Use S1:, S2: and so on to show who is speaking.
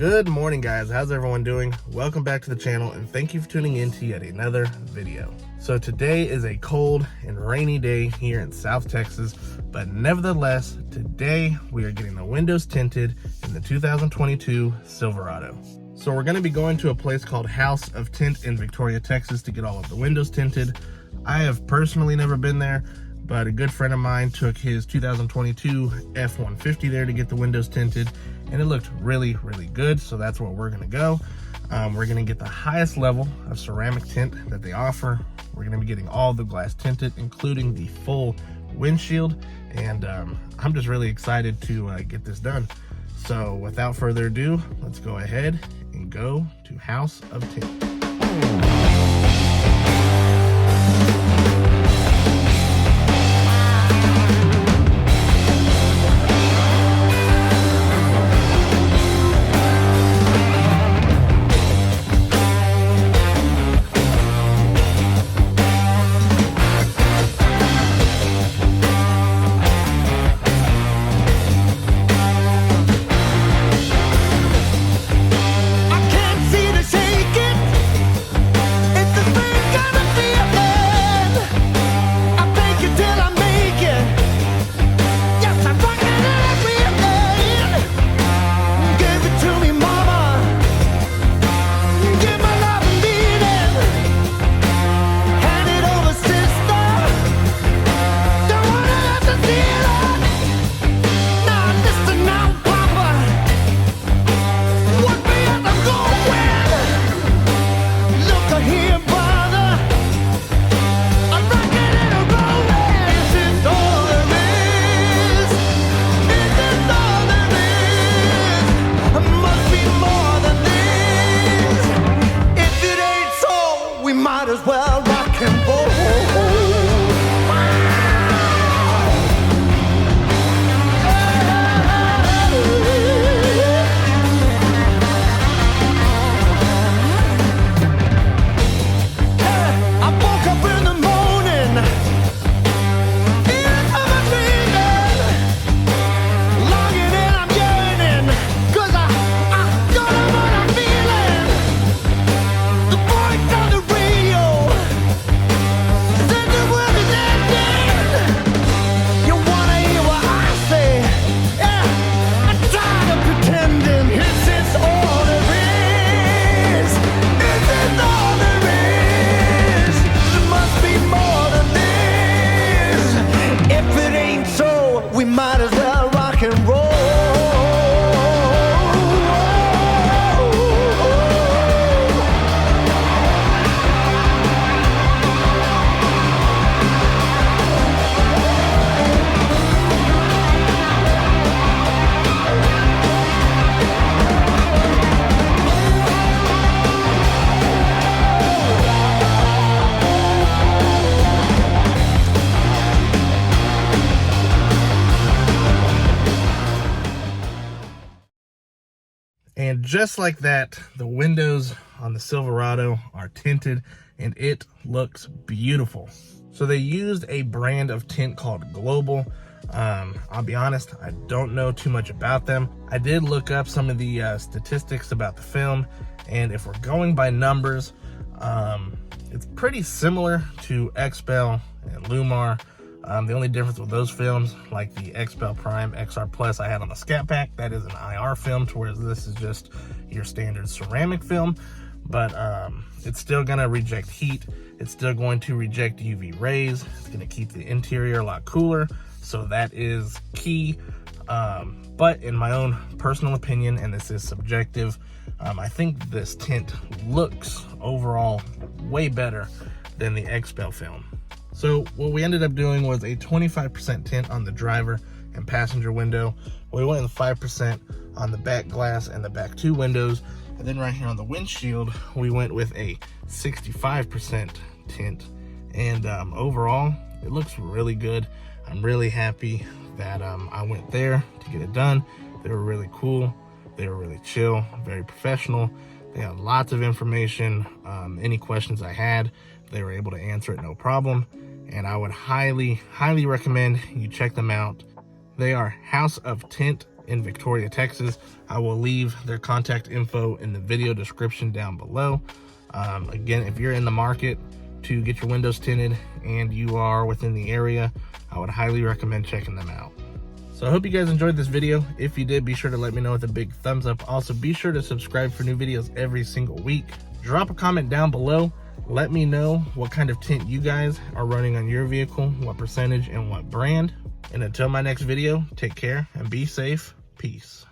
S1: Good morning, guys. How's everyone doing? Welcome back to the channel, and thank you for tuning in to yet another video. So today is a cold and rainy day here in South Texas, but nevertheless, today we are getting the windows tinted in the 2022 Silverado. So we're going to be going to a place called House of Tint in Victoria, Texas to get all of the windows tinted. I have personally never been there, but a good friend of mine took his 2022 F-150 there to get the windows tinted, and it looked really, really good. So that's where we're gonna go. We're gonna get the highest level of ceramic tint that they offer. We're gonna be getting all the glass tinted, including the full windshield, and I'm just really excited to get this done. So without further ado, let's go ahead and go to House of Tint. And just like that, the windows on the Silverado are tinted and it looks beautiful. So they used a brand of tint called Global. I'll be honest, I don't know too much about them. I did look up some of the statistics about the film, and if we're going by numbers, it's pretty similar to XPEL and Lumar. The only difference with those films, like the XPEL Prime XR Plus I had on the Scat Pack, that is an IR film, whereas this is just your standard ceramic film. But it's still gonna reject heat. It's still going to reject UV rays. It's gonna keep the interior a lot cooler, so that is key. But in my own personal opinion, and this is subjective, I think this tint looks overall way better than the XPEL film. So what we ended up doing was a 25% tint on the driver and passenger window. We went with 5% on the back glass and the back two windows. And then right here on the windshield, we went with a 65% tint. And overall, it looks really good. I'm really happy that I went there to get it done. They were really cool. They were really chill, very professional. They had lots of information. Any questions I had, they were able to answer it no problem. And I would highly recommend you check them out. They are House of Tint in Victoria, Texas. I will leave their contact info in the video description down below. Again, if you're in the market to get your windows tinted and you are within the area, I would highly recommend checking them out. So I hope you guys enjoyed this video. If you did, be sure to let me know with a big thumbs up. Also, be sure to subscribe for new videos every single week. Drop a comment down below. Let me know what kind of tint you guys are running on your vehicle, what percentage and what brand. And until my next video, take care and be safe. Peace.